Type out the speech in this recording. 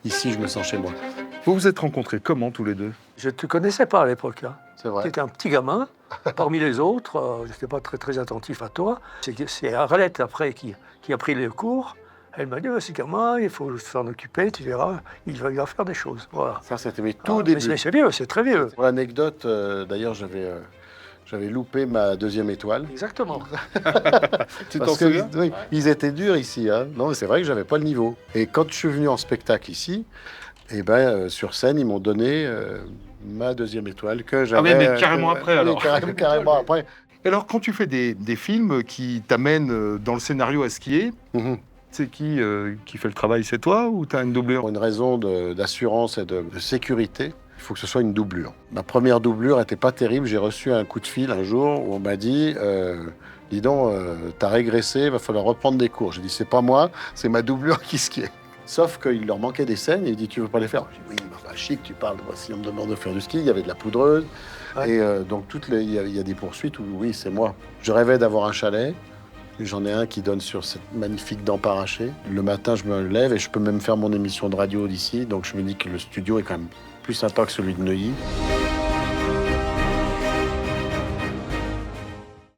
ici, je me sens chez moi. Vous vous êtes rencontrés comment tous les deux? Je ne te connaissais pas à l'époque. Hein. C'est vrai. Tu étais un petit gamin. Parmi les autres, je n'étais pas très attentif à toi. C'est Arlette, après, qui a pris les cours. Elle m'a dit, ce gamin, il faut s'en occuper, tu verras, il va faire des choses. Voilà. Ça, c'était mes tout débuts. Mais c'est vieux, c'est très vieux. Pour l'anecdote, d'ailleurs, j'avais loupé ma 2e étoile. Exactement. Tu t'en Parce que, souviens? oui, ils étaient durs ici. Hein. Non, mais c'est vrai que j'avais pas le niveau. Et quand je suis venu en spectacle ici, sur scène, ils m'ont donné ma 2e étoile que j'avais. Ah oui, mais carrément après, alors. Carrément après. Et alors, quand tu fais des films qui t'amènent dans le scénario à skier, c'est qui fait le travail? C'est toi ou tu as une doublure? Pour une raison d'assurance et de sécurité, il faut que ce soit une doublure. Ma première doublure n'était pas terrible. J'ai reçu un coup de fil un jour où on m'a dit dis donc, t'as régressé, il va falloir reprendre des cours. J'ai dit c'est pas moi, c'est ma doublure qui skiait. Sauf qu'il leur manquait des scènes et il dit tu veux pas les faire? J'ai dit oui, enfin, chic, tu parles. Si on me demande de faire du ski, il y avait de la poudreuse. Ouais. Et donc il y a des poursuites où oui, c'est moi. Je rêvais d'avoir un chalet. J'en ai un qui donne sur cette magnifique dent parachée. Le matin, je me lève et je peux même faire mon émission de radio d'ici. Donc je me dis que le studio est quand même plus sympa que celui de Neuilly.